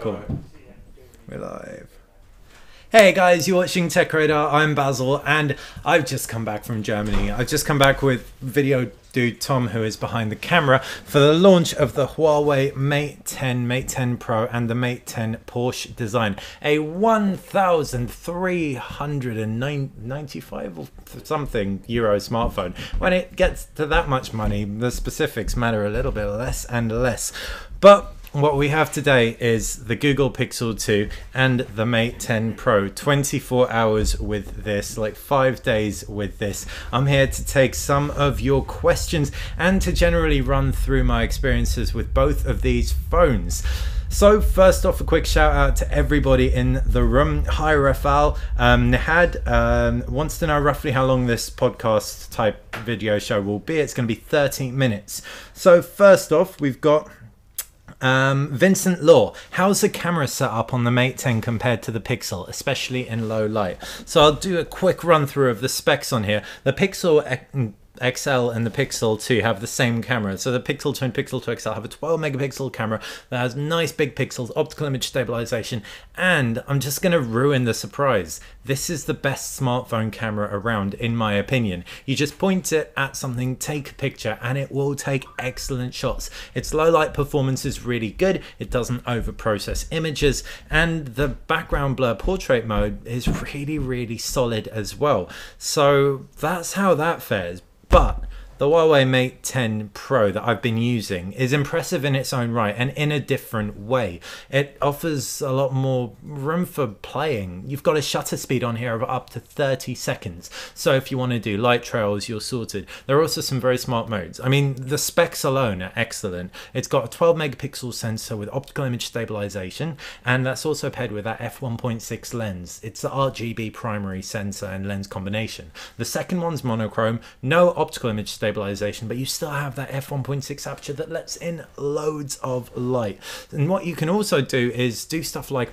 Cool. We're live. Hey guys, you're watching Tech Radar. I'm Basil, and I've just come back from Germany. I've just come back with video dude Tom, who is behind the camera, for the launch of the Huawei Mate 10, Mate 10 Pro, and the Mate 10 Porsche design. A 1,395 or something euro smartphone. When it gets to that much money, the specifics matter a little bit less and less. But what we have today is the Google Pixel 2 and the Mate 10 Pro. 24 hours with this, like 5 days with this. I'm here to take some of your questions and to generally run through my experiences with both of these phones. So first off, a quick shout out to everybody in the room. Hi Rafal. Nihad wants to know roughly how long this podcast type video show will be. It's going to be 13 minutes. So first off, we've got Vincent Law. How's the camera set up on the Mate 10 compared to the Pixel, especially in low light? So I'll do a quick run through of the specs on here. The Pixel XL and the Pixel 2 have the same camera. So the Pixel 2 and Pixel 2 XL have a 12 megapixel camera that has nice big pixels, optical image stabilization, and I'm just going to ruin the surprise. This is the best smartphone camera around, in my opinion. You just point it at something, take a picture, and it will take excellent shots. Its low light performance is really good. It doesn't over process images, and the background blur portrait mode is really solid as well. So that's how that fares. But the Huawei Mate 10 Pro that I've been using is impressive in its own right and in a different way. It offers a lot more room for playing. You've got a shutter speed on here of up to 30 seconds. So if you want to do light trails, you're sorted. There are also some very smart modes. I mean, the specs alone are excellent. It's got a 12 megapixel sensor with optical image stabilization, and that's also paired with that f1.6 lens. It's the RGB primary sensor and lens combination. The second one's monochrome, no optical image stabilization, but you still have that f1.6 aperture that lets in loads of light. And what you can also do is do stuff like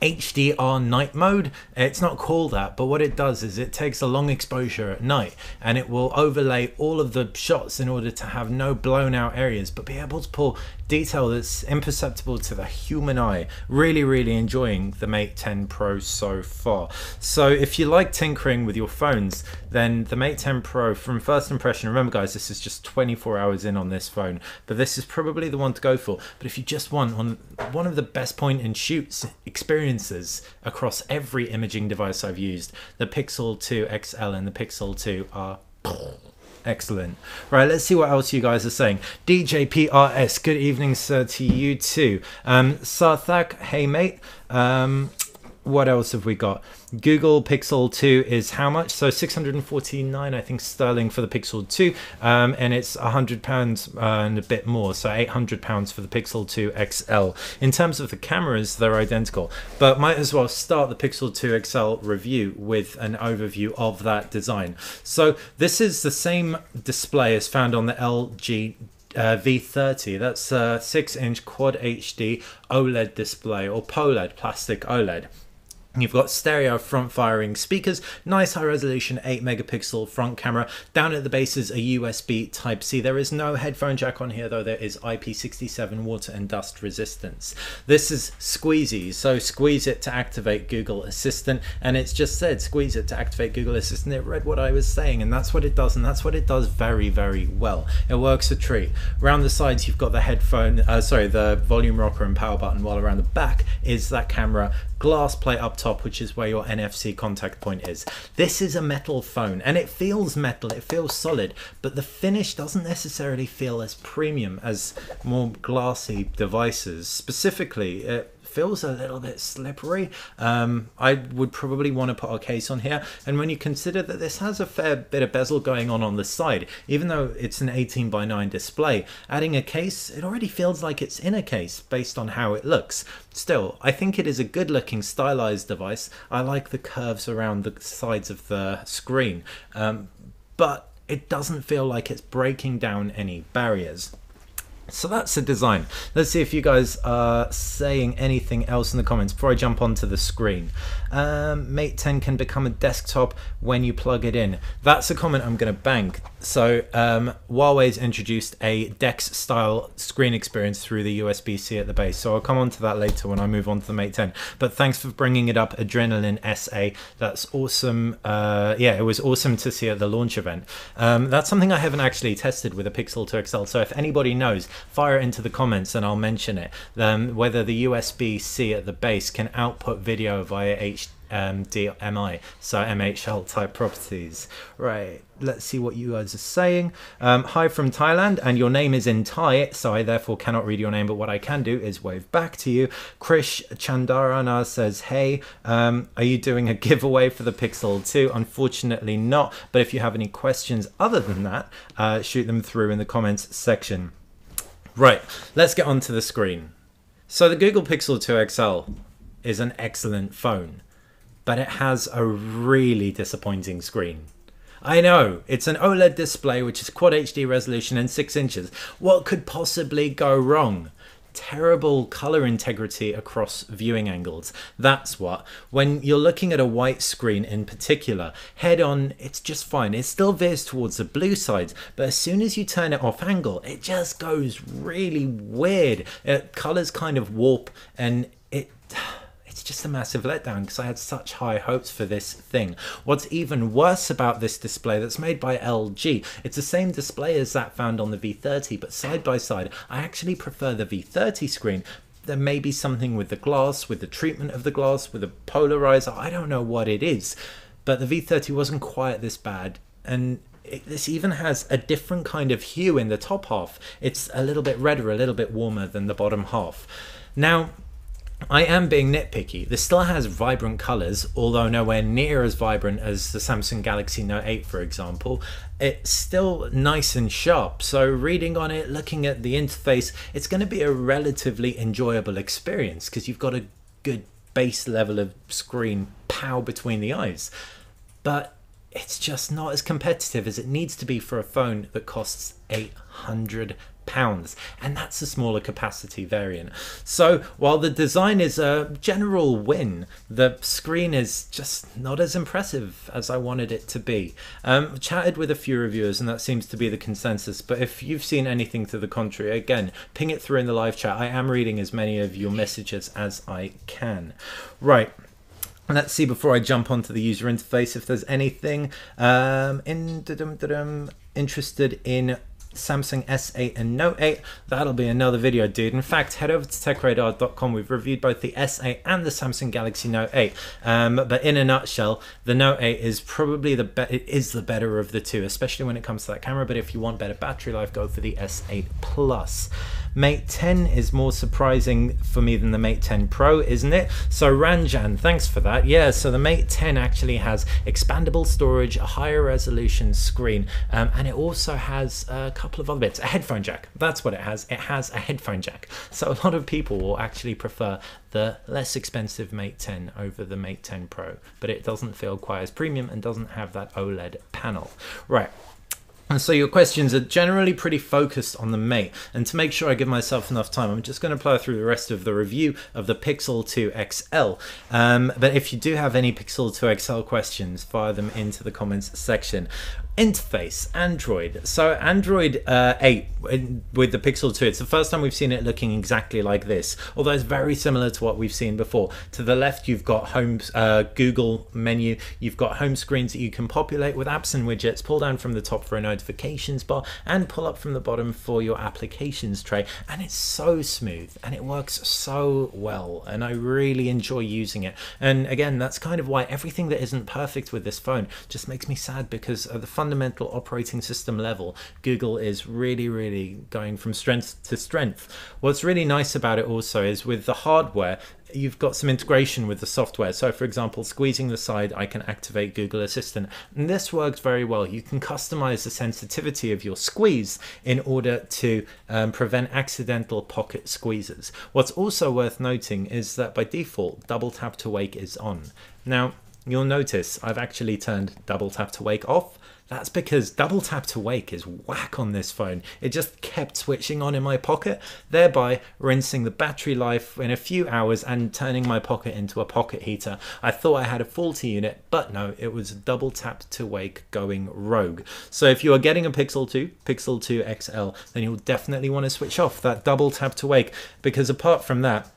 HDR night mode. It's not called that, but what it does is it takes a long exposure at night and it will overlay all of the shots in order to have no blown out areas, but be able to pull detail that's imperceptible to the human eye. Really enjoying the Mate 10 Pro so far. So if you like tinkering with your phones, then the Mate 10 Pro, from first impression, remember guys, this is just 24 hours in on this phone, but this is probably the one to go for. But if you just want one of the best point and shoots experiences across every imaging device I've used, the Pixel 2 XL and the Pixel 2 are excellent. Right, let's see what else you guys are saying. DJPRS, good evening sir to you too. Sarthak, hey mate. What else have we got? Google Pixel 2 is how much? So 649, I think, sterling for the Pixel 2, and it's £100 and a bit more, so £800 for the Pixel 2 XL. In terms of the cameras, they're identical, but might as well start the Pixel 2 XL review with an overview of that design. So this is the same display as found on the LG V30. That's a 6-inch Quad HD OLED display, or POLED, plastic OLED. You've got stereo front firing speakers, nice high resolution 8 megapixel front camera. Down at the base is a USB Type-C. There is no headphone jack on here, though there is IP67 water and dust resistance. This is squeezy, so squeeze it to activate Google Assistant, and it's just said squeeze it to activate Google Assistant. It read what I was saying, and that's what it does, and that's what it does very well. It works a treat. Around the sides you've got the the volume rocker and power button, while around the back is that camera glass plate up top, which is where your NFC contact point is. This is a metal phone, and it feels metal, it feels solid, but the finish doesn't necessarily feel as premium as more glassy devices. Specifically, it feels a little bit slippery. I would probably want to put a case on here, and when you consider that this has a fair bit of bezel going on the side, even though it's an 18:9 display, adding a case, it already feels like it's in a case based on how it looks. Still, I think it is a good looking stylized device. I like the curves around the sides of the screen, but it doesn't feel like it's breaking down any barriers. So that's the design. Let's see if you guys are saying anything else in the comments before I jump onto the screen. Mate 10 can become a desktop when you plug it in. That's a comment I'm going to bank. So Huawei's introduced a DeX style screen experience through the USB-C at the base. So I'll come on to that later when I move on to the Mate 10. But thanks for bringing it up, Adrenaline SA. That's awesome. Yeah, it was awesome to see at the launch event. That's something I haven't actually tested with a Pixel 2 XL. So if anybody knows, fire it into the comments and I'll mention it. Whether the USB-C at the base can output video via HDMI, so MHL type properties. Right, let's see what you guys are saying. Hi from Thailand, and your name is in Thai, so I therefore cannot read your name, but what I can do is wave back to you. Krish Chandarana says, hey, are you doing a giveaway for the Pixel 2? Unfortunately not, but if you have any questions other than that, shoot them through in the comments section. Right, let's get onto the screen. So the Google Pixel 2 XL is an excellent phone, but it has a really disappointing screen. I know, it's an OLED display which is Quad HD resolution and 6 inches. What could possibly go wrong? Terrible color integrity across viewing angles. That's what. When you're looking at a white screen in particular, head on, it's just fine. It still veers towards the blue side, but as soon as you turn it off angle, it just goes really weird. Colors kind of warp, and it's just a massive letdown because I had such high hopes for this thing. What's even worse about this display that's made by LG, it's the same display as that found on the V30, but side by side, I actually prefer the V30 screen. There may be something with the glass, with the treatment of the glass, with the polarizer, I don't know what it is, but the V30 wasn't quite this bad. And this even has a different kind of hue in the top half. It's a little bit redder, a little bit warmer than the bottom half. Now, I am being nitpicky. This still has vibrant colors, although nowhere near as vibrant as the Samsung Galaxy Note 8, for example. It's still nice and sharp, so reading on it, looking at the interface, it's going to be a relatively enjoyable experience because you've got a good base level of screen pow between the eyes. But it's just not as competitive as it needs to be for a phone that costs £800. And that's a smaller capacity variant. So while the design is a general win, the screen is just not as impressive as I wanted it to be. Chatted with a few reviewers and that seems to be the consensus, but if you've seen anything to the contrary, again, ping it through in the live chat. I am reading as many of your messages as I can. Right. Let's see before I jump onto the user interface if there's anything interested in Samsung S8 and Note 8. That'll be another video, dude. In fact, head over to techradar.com. We've reviewed both the S8 and the Samsung Galaxy Note 8. But in a nutshell, the Note 8 is probably the better of the two, especially when it comes to that camera. But if you want better battery life, go for the S8 Plus. Mate 10 is more surprising for me than the Mate 10 Pro, isn't it? So Ranjan, thanks for that. Yeah, so the Mate 10 actually has expandable storage, a higher resolution screen, and it also has a couple of other bits. A headphone jack, that's what it has. It has a headphone jack. So a lot of people will actually prefer the less expensive Mate 10 over the Mate 10 Pro, but it doesn't feel quite as premium and doesn't have that OLED panel. Right. And so your questions are generally pretty focused on the Mate, and to make sure I give myself enough time, I'm just going to plow through the rest of the review of the Pixel 2 XL. But if you do have any Pixel 2 XL questions, fire them into the comments section. Interface, Android. So Android 8 with the Pixel 2, it's the first time we've seen it looking exactly like this, although it's very similar to what we've seen before. To the left, you've got home, Google menu, you've got home screens that you can populate with apps and widgets, pull down from the top for a notifications bar, and pull up from the bottom for your applications tray. And it's so smooth and it works so well, and I really enjoy using it. And again, that's kind of why everything that isn't perfect with this phone just makes me sad, because of the fundamental operating system level, Google is really going from strength to strength. What's really nice about it also is with the hardware, you've got some integration with the software. So for example, squeezing the side, I can activate Google Assistant, and this works very well. You can customize the sensitivity of your squeeze in order to prevent accidental pocket squeezes. What's also worth noting is that by default, double tap to wake is on. Now, you'll notice I've actually turned double tap to wake off. That's because double tap to wake is whack on this phone. It just kept switching on in my pocket, thereby rinsing the battery life in a few hours and turning my pocket into a pocket heater. I thought I had a faulty unit, but no, it was double tap to wake going rogue. So if you are getting a Pixel 2, Pixel 2 XL, then you'll definitely want to switch off that double tap to wake, because apart from that,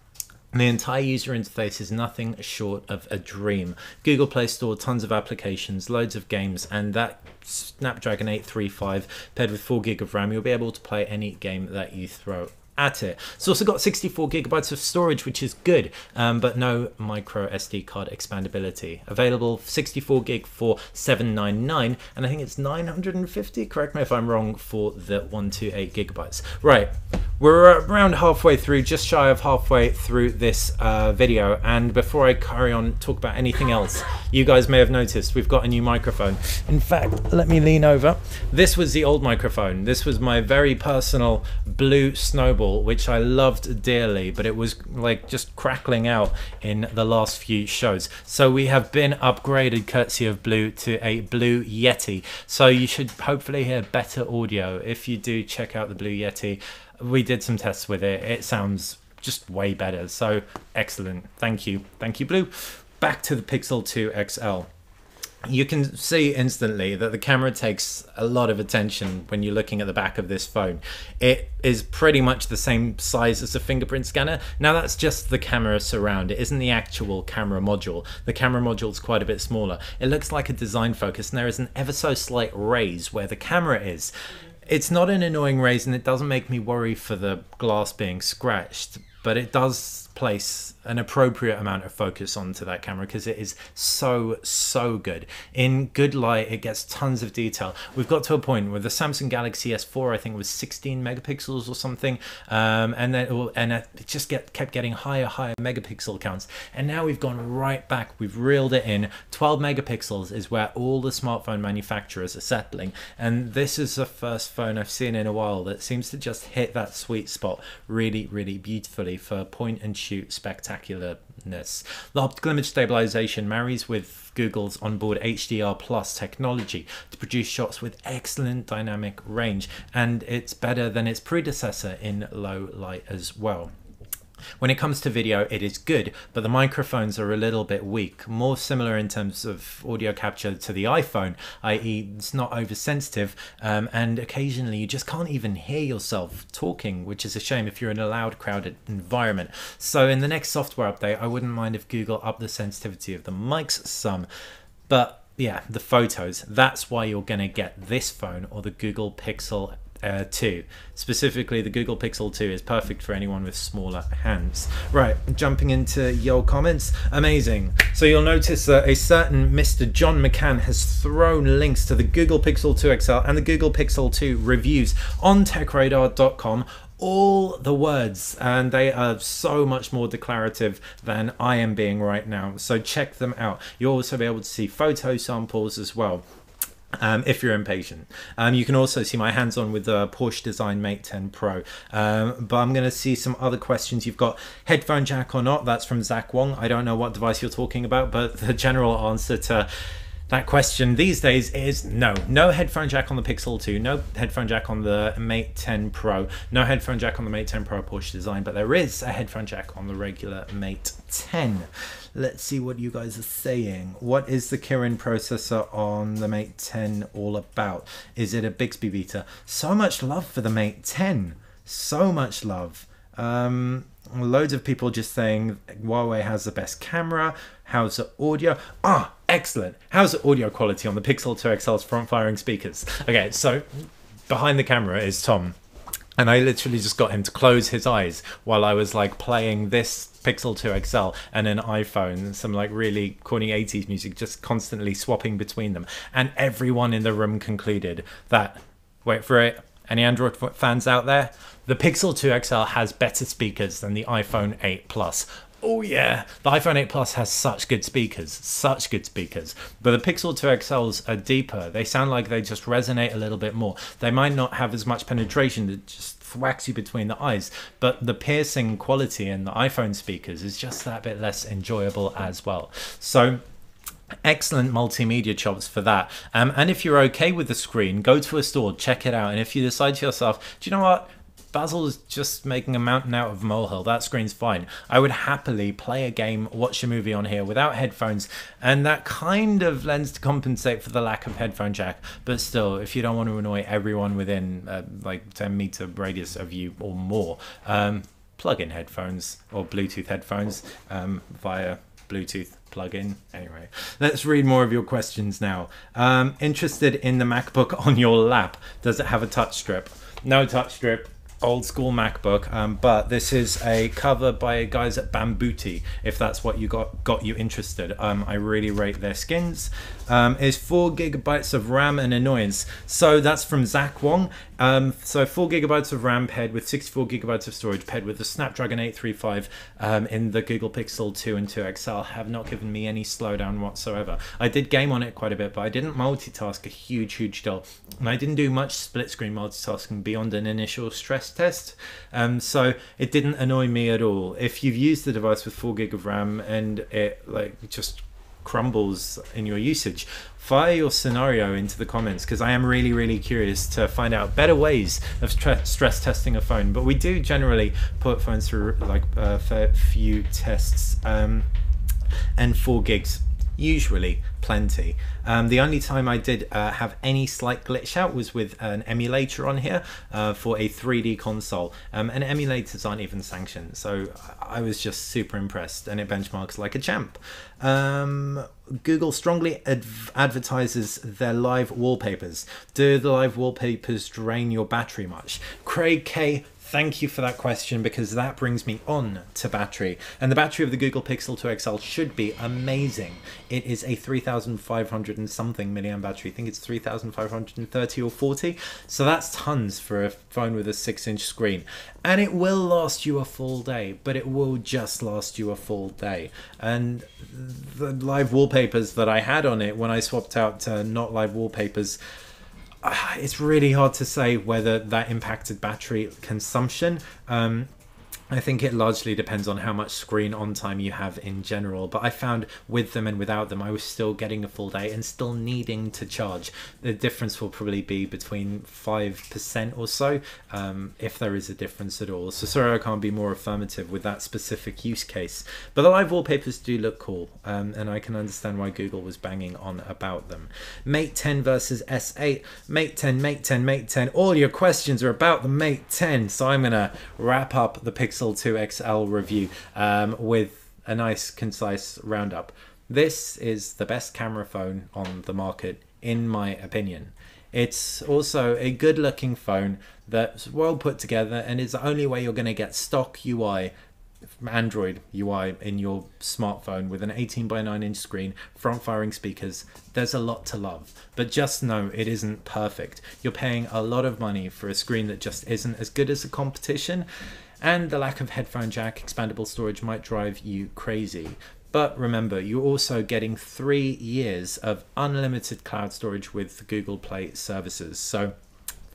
the entire user interface is nothing short of a dream. Google Play Store, tons of applications, loads of games, and that Snapdragon 835 paired with 4GB of RAM, you'll be able to play any game that you throw at it. It's also got 64GB of storage, which is good, but no micro SD card expandability. Available 64GB for $799, and I think it's $950, correct me if I'm wrong, for the 128GB. Right, we're around halfway through, just shy of halfway through this video, and before I carry on talk about anything else, you guys may have noticed we've got a new microphone. In fact, let me lean over. This was the old microphone. This was my very personal Blue Snowball, which I loved dearly, but it was like just crackling out in the last few shows. So we have been upgraded courtesy of Blue to a Blue Yeti. So you should hopefully hear better audio. If you do, check out the Blue Yeti. We did some tests with it. It sounds just way better. So excellent. Thank you. Thank you, Blue. Back to the Pixel 2 XL. You can see instantly that the camera takes a lot of attention when you're looking at the back of this phone. It is pretty much the same size as a fingerprint scanner. Now that's just the camera surround. It isn't the actual camera module. The camera module is quite a bit smaller. It looks like a design focus, and there is an ever so slight raise where the camera is. It's not an annoying raise, and it doesn't make me worry for the glass being scratched, but it does place an appropriate amount of focus onto that camera because it is so good. In good light, it gets tons of detail. We've got to a point where the Samsung Galaxy S4, I think, was 16 megapixels or something, and it just kept getting higher megapixel counts, and now we've gone right back. We've reeled it in. 12 megapixels is where all the smartphone manufacturers are settling, and this is the first phone I've seen in a while that seems to just hit that sweet spot really beautifully for point and shoot spectacularness. The optical image stabilization marries with Google's onboard HDR Plus technology to produce shots with excellent dynamic range, and it's better than its predecessor in low light as well. When it comes to video, it is good, but the microphones are a little bit weak, more similar in terms of audio capture to the iPhone, i.e. it's not oversensitive, and occasionally you just can't even hear yourself talking, which is a shame if you're in a loud, crowded environment. So in the next software update, I wouldn't mind if Google upped the sensitivity of the mics some, but yeah, the photos, that's why you're going to get this phone or the Google Pixel 2. Specifically, the Google Pixel 2 is perfect for anyone with smaller hands. Right, jumping into your comments. Amazing. So you'll notice that a certain Mr. John McCann has thrown links to the Google Pixel 2 XL and the Google Pixel 2 reviews on techradar.com. All the words, and they are so much more declarative than I am being right now, so check them out. You'll also be able to see photo samples as well. If you're impatient. You can also see my hands-on with the Porsche Design Mate 10 Pro. But I'm going to see some other questions. You've got headphone jack or not. That's from Zach Wong. I don't know what device you're talking about, but the general answer to that question these days is no. No headphone jack on the Pixel 2, no headphone jack on the Mate 10 Pro, no headphone jack on the Mate 10 Pro Porsche Design, but there is a headphone jack on the regular Mate 10. Let's see what you guys are saying. What is the Kirin processor on the Mate 10 all about? Is it a Bixby Beta? So much love for the Mate 10. So much love. Loads of people just saying Huawei has the best camera. How's the audio? Ah, excellent. How's the audio quality on the Pixel 2 XL's front-firing speakers? Okay, so behind the camera is Tom. And I literally just got him to close his eyes while I was like playing this Pixel 2 XL and an iPhone, some like really corny 80s music, just constantly swapping between them. And everyone in the room concluded that, wait for it, any Android fans out there? The Pixel 2 XL has better speakers than the iPhone 8 Plus. Oh yeah, the iPhone 8 Plus has such good speakers, but the Pixel 2 XLs are deeper. They sound like they just resonate a little bit more. They might not have as much penetration, that just thwacks you between the eyes, but the piercing quality in the iPhone speakers is just that bit less enjoyable as well. So Excellent multimedia chops for that. And if you're okay with the screen, go to a store, check it out. And if you decide to yourself, do you know what? Basil is just making a mountain out of a molehill. That screen's fine. I would happily play a game, watch a movie on here without headphones, and that kind of lends to compensate for the lack of headphone jack. But still, if you don't want to annoy everyone within like 10-meter radius of you or more, plug in headphones or Bluetooth headphones via Bluetooth plug-in. Anyway, let's read more of your questions now. Interested in the MacBook on your lap? Does it have a touch strip? No touch strip. Old school MacBook, but this is a cover by guys at Bambuti, if that's what you got you interested. I really rate their skins. Is 4 gigabytes of RAM an annoyance? So that's from Zach Wong. So 4 gigabytes of RAM paired with 64 gigabytes of storage paired with the Snapdragon 835 in the Google Pixel 2 and 2 XL have not given me any slowdown whatsoever. I did game on it quite a bit, but I didn't multitask a huge deal, and I didn't do much split screen multitasking beyond an initial stress test, so it didn't annoy me at all. If you've used the device with 4 gig of RAM and it like just crumbles in your usage, fire your scenario into the comments, because I am really curious to find out better ways of stress testing a phone. But we do generally put phones through like a fair few tests, and 4 gigs usually plenty. The only time I did have any slight glitch out was with an emulator on here for a 3D console, and emulators aren't even sanctioned, so I was just super impressed, and it benchmarks like a champ. Google strongly advertises their live wallpapers. Do the live wallpapers drain your battery much? Craig K, thank you for that question, because that brings me on to battery. And the battery of the Google Pixel 2 XL should be amazing. It is a 3,500 and something milliamp battery. I think it's 3,530 or 40. So that's tons for a phone with a 6-inch screen. And it will last you a full day, but it will just last you a full day. And the live wallpapers that I had on it, when I swapped out to not live wallpapers, it's really hard to say whether that impacted battery consumption. I think it largely depends on how much screen on time you have in general, but I found with them and without them I was still getting a full day and still needing to charge. The difference will probably be between 5% or so, if there is a difference at all. So sorry I can't be more affirmative with that specific use case, but the live wallpapers do look cool, and I can understand why Google was banging on about them. Mate 10 versus S8. Mate 10, Mate 10, Mate 10. All your questions are about the Mate 10, so I'm gonna wrap up the Pixel 2 XL review with a nice concise roundup. This is the best camera phone on the market in my opinion. It's also a good looking phone that's well put together, and is the only way you're going to get stock UI, Android UI in your smartphone with an 18:9-inch screen, front firing speakers. There's a lot to love, but just know it isn't perfect. You're paying a lot of money for a screen that just isn't as good as the competition, and the lack of headphone jack expandable storage might drive you crazy. But remember, you're also getting 3 years of unlimited cloud storage with Google Play services. So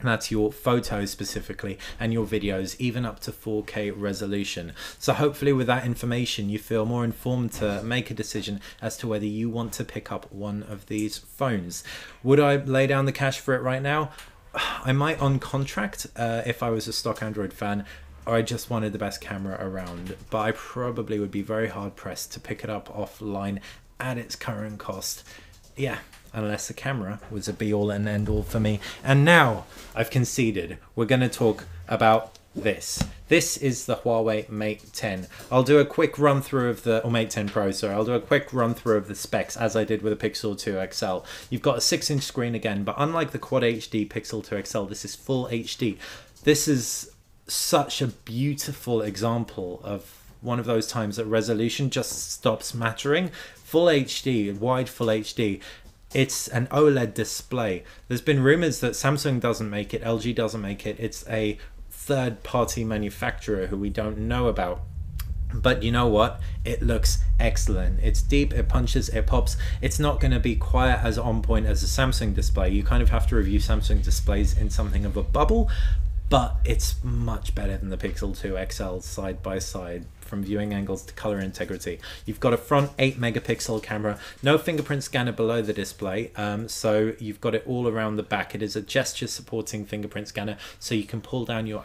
that's your photos specifically and your videos, even up to 4K resolution. So hopefully with that information you feel more informed to make a decision as to whether you want to pick up one of these phones. Would I lay down the cash for it right now? I might on contract if I was a stock Android fan, or I just wanted the best camera around, but I probably would be very hard pressed to pick it up offline at its current cost. Yeah, unless the camera was a be-all and end-all for me. And now I've conceded. We're going to talk about this. This is the Huawei Mate 10. I'll do a quick run through of the, or Mate 10 Pro, sorry. I'll do a quick run through of the specs as I did with the Pixel 2 XL. You've got a 6-inch screen again, but unlike the Quad HD Pixel 2 XL, this is full HD. This is such a beautiful example of one of those times that resolution just stops mattering. Full HD, wide full HD. It's an OLED display. There's been rumors that Samsung doesn't make it, LG doesn't make it. It's a third-party manufacturer who we don't know about. But you know what? It looks excellent. It's deep, it punches, it pops. It's not going to be quite as on point as a Samsung display. You kind of have to review Samsung displays in something of a bubble, but it's much better than the Pixel 2 XL side by side from viewing angles to color integrity. You've got a front 8 megapixel camera, no fingerprint scanner below the display, so you've got it all around the back. It is a gesture supporting fingerprint scanner, so you can pull down your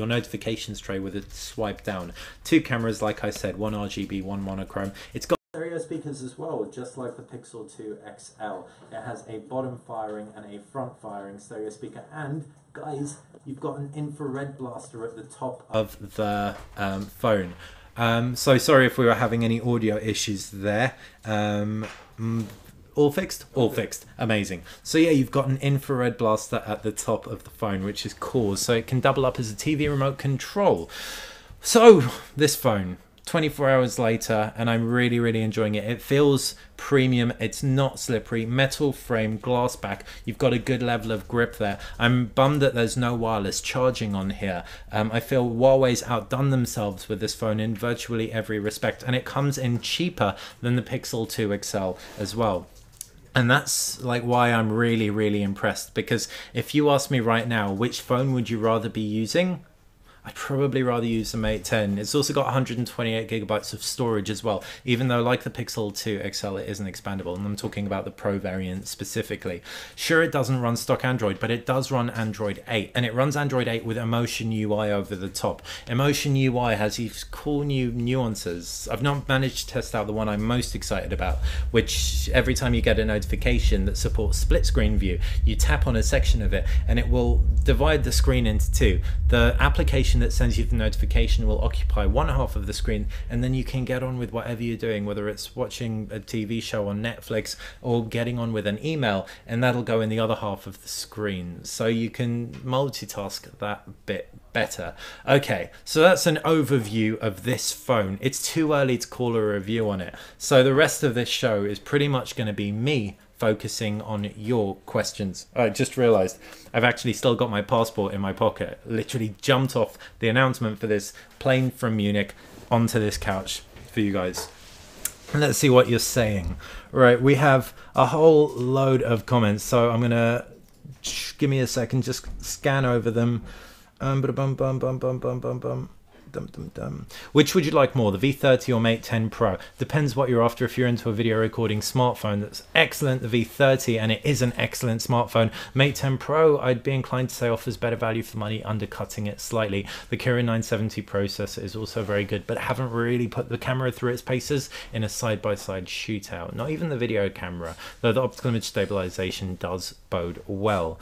notifications tray with a swipe down. 2 cameras, like I said, 1 RGB, 1 monochrome. It's got stereo speakers as well, just like the Pixel 2 XL. It has a bottom firing and a front firing stereo speaker, and guys, you've got an infrared blaster at the top of the phone. So sorry if we were having any audio issues there. All fixed? All fixed. Amazing. So yeah, you've got an infrared blaster at the top of the phone, which is cool. So it can double up as a TV remote control. So this phone, 24 hours later, and I'm really enjoying it. It feels premium. It's not slippery. Metal frame, glass back. You've got a good level of grip there. I'm bummed that there's no wireless charging on here. I feel Huawei's outdone themselves with this phone in virtually every respect, and it comes in cheaper than the Pixel 2 XL as well. And that's like why I'm really impressed, because if you ask me right now, which phone would you rather be using? I'd probably rather use the Mate 10. It's also got 128 gigabytes of storage as well, even though like the Pixel 2 XL, it isn't expandable, and I'm talking about the Pro variant specifically. Sure, it doesn't run stock Android, but it does run Android 8, and it runs Android 8 with Emotion UI over the top. Emotion UI has these cool new nuances. I've not managed to test out the one I'm most excited about, which every time you get a notification that supports split screen view, you tap on a section of it and it will divide the screen into 2. The application that sends you the notification will occupy one half of the screen, and then you can get on with whatever you're doing, whether it's watching a TV show on Netflix or getting on with an email, and that'll go in the other half of the screen, so you can multitask that bit better. Okay, so that's an overview of this phone. It's too early to call a review on it, so the rest of this show is pretty much going to be me focusing on your questions. I just realized I've actually still got my passport in my pocket. Literally jumped off the announcement for this plane from Munich onto this couch for you guys. Let's see what you're saying. Right, we have a whole load of comments, so I'm gonna give me a second, just scan over them. Which would you like more, the V30 or Mate 10 Pro? Depends what you're after. If you're into a video recording smartphone, that's excellent, the V30, and it is an excellent smartphone. Mate 10 Pro, I'd be inclined to say, offers better value for money, undercutting it slightly. The Kirin 970 processor is also very good, but haven't really put the camera through its paces in a side-by-side shootout. Not even the video camera, though the optical image stabilization does bode well.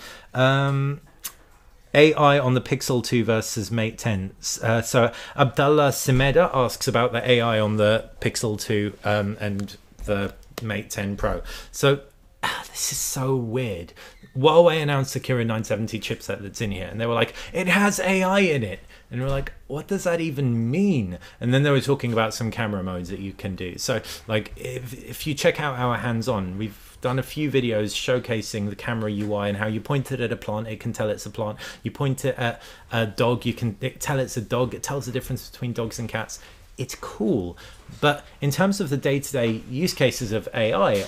AI on the Pixel 2 versus Mate 10. So Abdallah Simeda asks about the AI on the Pixel 2 and the Mate 10 Pro. So this is so weird. Huawei announced the Kirin 970 chipset that's in here, and they were like, it has AI in it. And we're like, what does that even mean? And then they were talking about some camera modes that you can do. So like, if you check out our hands-on, we've done a few videos showcasing the camera UI and how you point it at a plant, it can tell it's a plant. You point it at a dog, you can tell it's a dog. It tells the difference between dogs and cats. It's cool. But in terms of the day-to-day use cases of AI,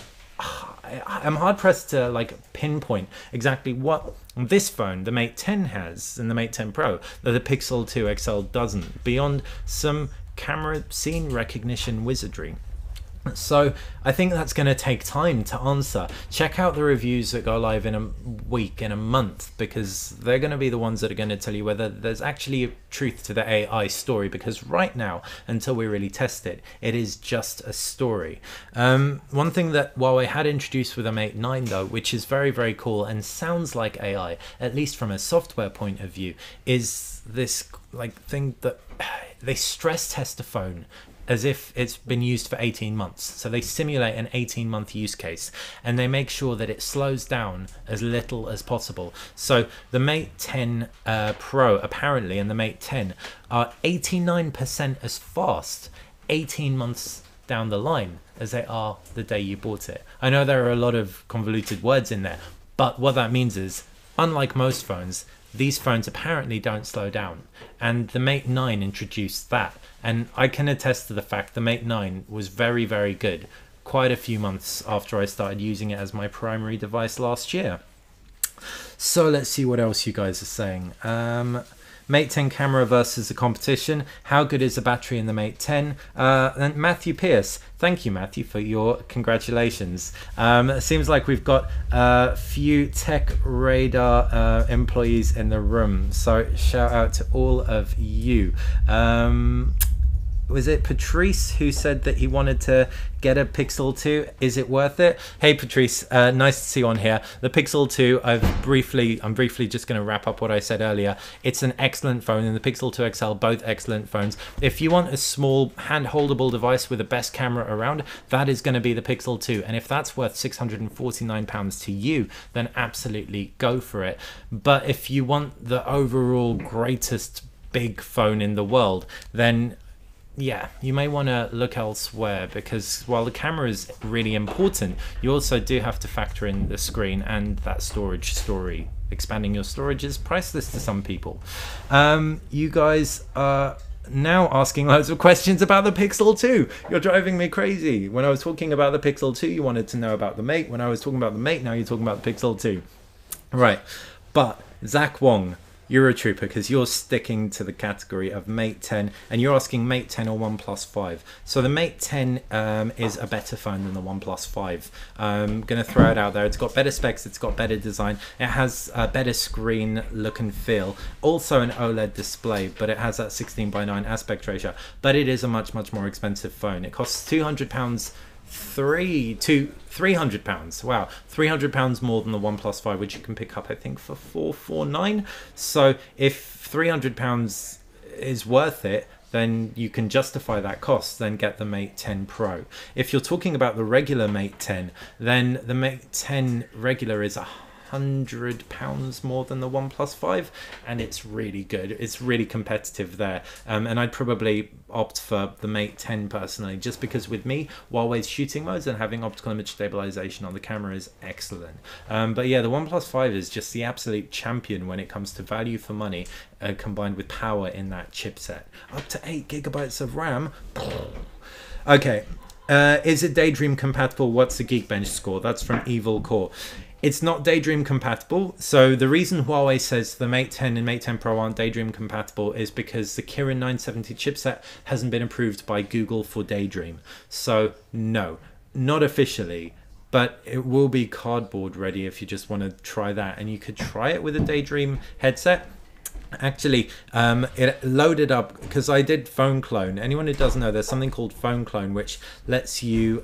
I'm hard pressed to like pinpoint exactly what this phone, the Mate 10, has and the Mate 10 Pro that the Pixel 2 XL doesn't, beyond some camera scene recognition wizardry. So I think that's going to take time to answer. Check out the reviews that go live in a week, in a month, because they're going to be the ones that are going to tell you whether there's actually a truth to the AI story, because right now, until we really test it, it is just a story. One thing that Huawei had introduced with the Mate 9 though, which is very cool and sounds like AI, at least from a software point of view, is this like thing that they stress test a phone as if it's been used for 18 months. So they simulate an 18-month use case, and they make sure that it slows down as little as possible. So the Mate 10 Pro apparently and the Mate 10 are 89% as fast 18 months down the line as they are the day you bought it. I know there are a lot of convoluted words in there, but what that means is, unlike most phones, these phones apparently don't slow down, and the Mate 9 introduced that, and I can attest to the fact the Mate 9 was very good quite a few months after I started using it as my primary device last year. So let's see what else you guys are saying. Mate 10 camera versus the competition. How good is the battery in the Mate 10? And Matthew Pierce. Thank you, Matthew, for your congratulations. It seems like we've got a few Tech Radar employees in the room, so shout out to all of you. Was it Patrice who said that he wanted to get a Pixel 2? Is it worth it? Hey Patrice, nice to see you on here. The Pixel 2, I'm briefly just going to wrap up what I said earlier. It's an excellent phone, and the Pixel 2 XL, both excellent phones. If you want a small hand-holdable device with the best camera around, that is going to be the Pixel 2. And if that's worth £649 to you, then absolutely go for it. But if you want the overall greatest big phone in the world, then yeah, you may want to look elsewhere, because while the camera is really important, you also do have to factor in the screen and that storage story. Expanding your storage is priceless to some people. You guys are now asking loads of questions about the Pixel 2. You're driving me crazy. When I was talking about the Pixel 2, you wanted to know about the Mate. When I was talking about the Mate, now you're talking about the Pixel 2. Right, but Zach Wong, you're a trooper, because you're sticking to the category of Mate 10 and you're asking Mate 10 or OnePlus 5. So the Mate 10 is a better phone than the OnePlus 5. I'm going to throw it out there. It's got better specs, it's got better design, it has a better screen look and feel, also an OLED display, but it has that 16:9 aspect ratio. But it is a much more expensive phone. It costs £200, £300, wow, £300 more than the OnePlus 5, which you can pick up I think for $449. So if £300 is worth it, then you can justify that cost, then get the Mate 10 Pro. If you're talking about the regular Mate 10, then the Mate 10 regular is £100 more than the OnePlus 5, and it's really good. It's really competitive there, and I'd probably opt for the Mate 10 personally, just because with me, Huawei's shooting modes and having optical image stabilization on the camera is excellent. But yeah, the OnePlus 5 is just the absolute champion when it comes to value for money, combined with power in that chipset. Up to 8 GB of RAM. Okay, is it Daydream compatible? What's the Geekbench score? That's from Evil Core. It's not Daydream compatible. So the reason Huawei says the Mate 10 and Mate 10 Pro aren't Daydream compatible is because the Kirin 970 chipset hasn't been approved by Google for Daydream. So no, not officially, but it will be cardboard ready if you just want to try that. And you could try it with a Daydream headset. Actually, it loaded up, because I did phone clone. Anyone who doesn't know, there's something called phone clone, which lets you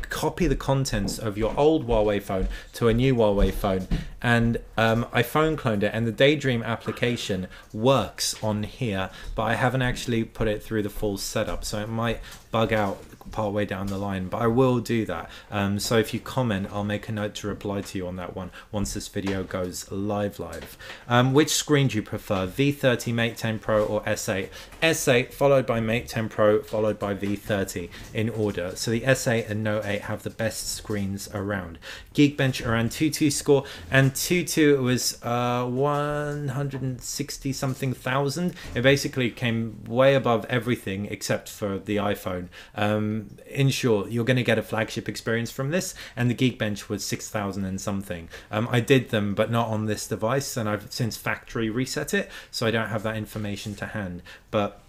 copy the contents of your old Huawei phone to a new Huawei phone, and I phone cloned it, and the Daydream application works on here, but I haven't actually put it through the full setup, so it might bug out part way down the line, but I will do that. So if you comment, I'll make a note to reply to you on that one once this video goes live. Which screen do you prefer, V30, Mate 10 Pro, or S8? S8 followed by Mate 10 Pro followed by V30 in order. So the S8 and Note 8 have the best screens around. Geekbench around 2.2 score, and 2.2 was 160 something thousand. It basically came way above everything except for the iPhone. In short, you're going to get a flagship experience from this, and the Geekbench was 6,000 and something. I did them, but not on this device, and I've since factory reset it, so I don't have that information to hand. But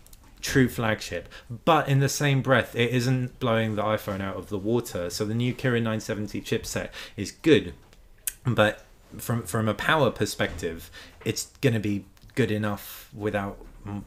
true flagship. But in the same breath, it isn't blowing the iPhone out of the water. So the new Kirin 970 chipset is good, but from a power perspective, it's going to be good enough without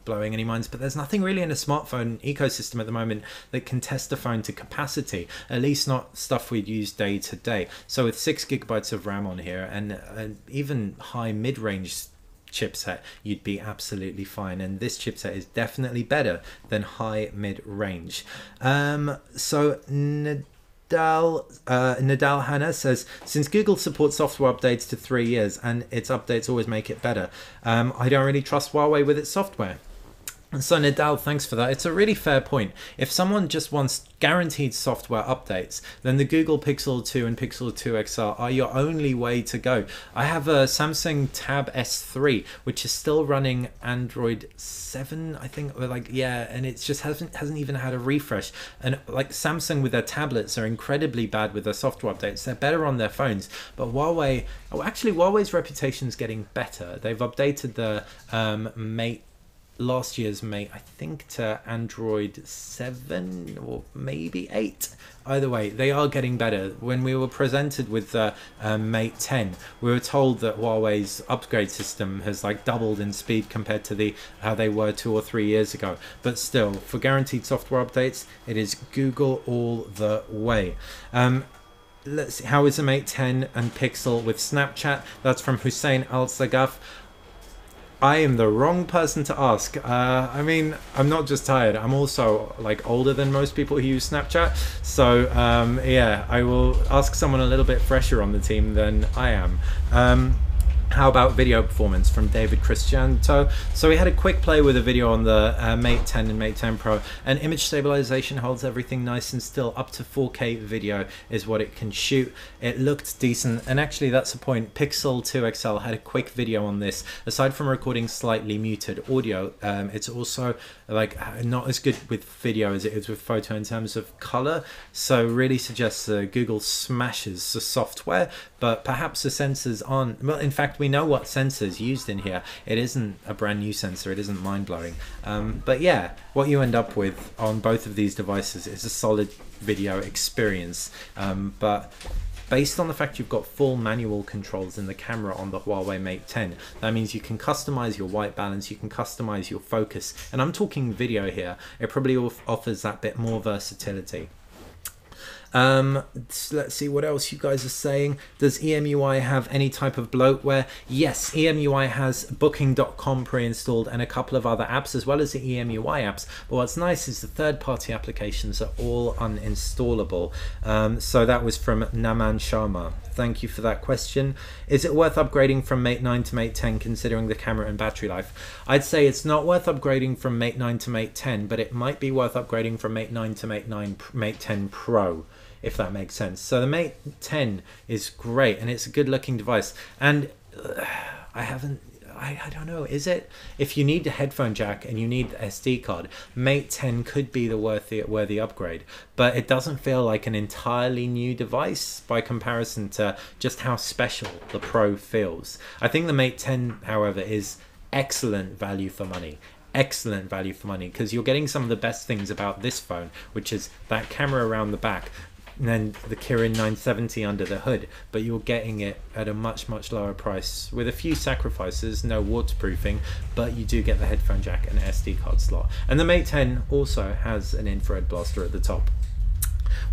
blowing any minds. But there's nothing really in a smartphone ecosystem at the moment that can test a phone to capacity, at least not stuff we'd use day to day. So with 6 GB of RAM on here, and even high mid-range chipset, you'd be absolutely fine, and this chipset is definitely better than high mid-range. So Nadal Hannah says, since Google supports software updates to 3 years and its updates always make it better, I don't really trust Huawei with its software. So Nadal, thanks for that. It's a really fair point. If someone just wants guaranteed software updates, then the Google Pixel 2 and Pixel 2 XL are your only way to go. I have a Samsung Tab S3, which is still running Android 7, I think, or like, yeah, and it just hasn't even had a refresh. And like Samsung with their tablets are incredibly bad with their software updates. They're better on their phones, but Huawei, oh, actually Huawei's reputation is getting better. They've updated the Mate, last year's Mate, I think, to Android 7 or maybe 8. Either way, they are getting better. When we were presented with the Mate 10, we were told that Huawei's upgrade system has like doubled in speed compared to how they were 2 or 3 years ago. But still, for guaranteed software updates, it is Google all the way. Let's see, how is the Mate 10 and Pixel with Snapchat? That's from Hussein Al-Sagaf. I am the wrong person to ask. I mean, I'm not just tired, I'm also like older than most people who use Snapchat. So yeah, I will ask someone a little bit fresher on the team than I am. How about video performance from David Cristianto? So we had a quick play with a video on the Mate 10 and Mate 10 Pro, and image stabilization holds everything nice and still. Up to 4K video is what it can shoot. It looked decent, and actually that's the point. Pixel 2 XL had a quick video on this. Aside from recording slightly muted audio, it's also like not as good with video as it is with photo in terms of color. So really suggests Google smashes the software, but perhaps the sensors aren't. Well, in fact, we know what sensors used in here. It isn't a brand new sensor. It isn't mind-blowing. But yeah, what you end up with on both of these devices is a solid video experience. But based on the fact you've got full manual controls in the camera on the Huawei Mate 10, that means you can customize your white balance, you can customize your focus, and I'm talking video here. It probably offers that bit more versatility. Let's see what else you guys are saying. Does EMUI have any type of bloatware? Yes, EMUI has Booking.com pre-installed and a couple of other apps as well as the EMUI apps, but what's nice is the third-party applications are all uninstallable. So that was from Naman Sharma. Thank you for that question. Is it worth upgrading from Mate 9 to Mate 10 considering the camera and battery life? I'd say it's not worth upgrading from Mate 9 to Mate 10, but it might be worth upgrading from Mate 9 to Mate 10 Pro, if that makes sense. So the Mate 10 is great and it's a good looking device, and I don't know, is it? If you need a headphone jack and you need the SD card, Mate 10 could be the worthy upgrade, but it doesn't feel like an entirely new device by comparison to just how special the Pro feels. I think the Mate 10, however, is excellent value for money. Excellent value for money, because you're getting some of the best things about this phone, which is that camera around the back, and then the Kirin 970 under the hood, but you're getting it at a much lower price with a few sacrifices. No waterproofing, but you do get the headphone jack and SD card slot, and the Mate 10 also has an infrared blaster at the top.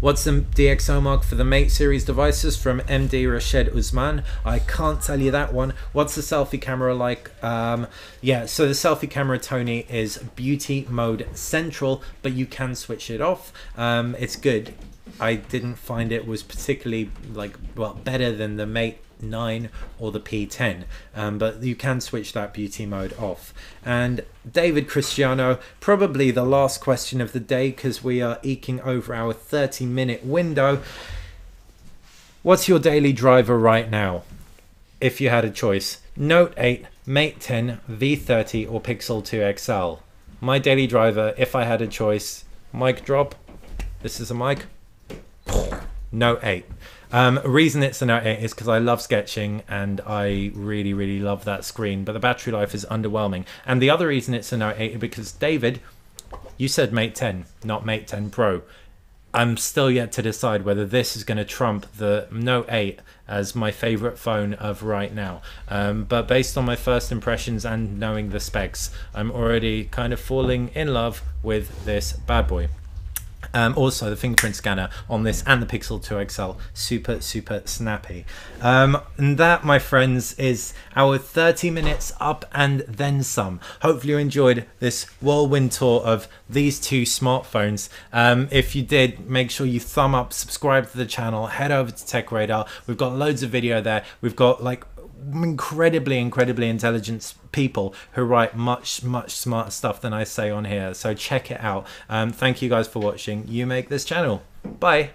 What's the DxO mark for the Mate series devices? From MD Rashid Usman. I can't tell you that one. What's the selfie camera like? Yeah, so the selfie camera, Tony, is beauty mode central, but you can switch it off. It's good. I didn't find it was particularly better than the Mate 9 or the P10, but you can switch that beauty mode off. And David Cristiano, probably the last question of the day because we are eking over our 30-minute window. What's your daily driver right now if you had a choice? Note 8, Mate 10, V30 or Pixel 2 XL? My daily driver, if I had a choice, mic drop. This is a mic. Note 8. Reason it's a Note 8 is because I love sketching and I really love that screen, but the battery life is underwhelming. And the other reason it's a Note 8 is because, David, you said Mate 10, not Mate 10 Pro. I'm still yet to decide whether this is going to trump the Note 8 as my favorite phone of right now. But based on my first impressions and knowing the specs, I'm already kind of falling in love with this bad boy. Also, the fingerprint scanner on this and the Pixel 2 XL, super snappy. And that, my friends, is our 30 minutes up and then some. Hopefully you enjoyed this whirlwind tour of these two smartphones. If you did, make sure you thumb up, subscribe to the channel, head over to Tech Radar. We've got loads of video there. We've got incredibly intelligent people who write much smarter stuff than I say on here. So check it out. Thank you guys for watching. You make this channel. Bye.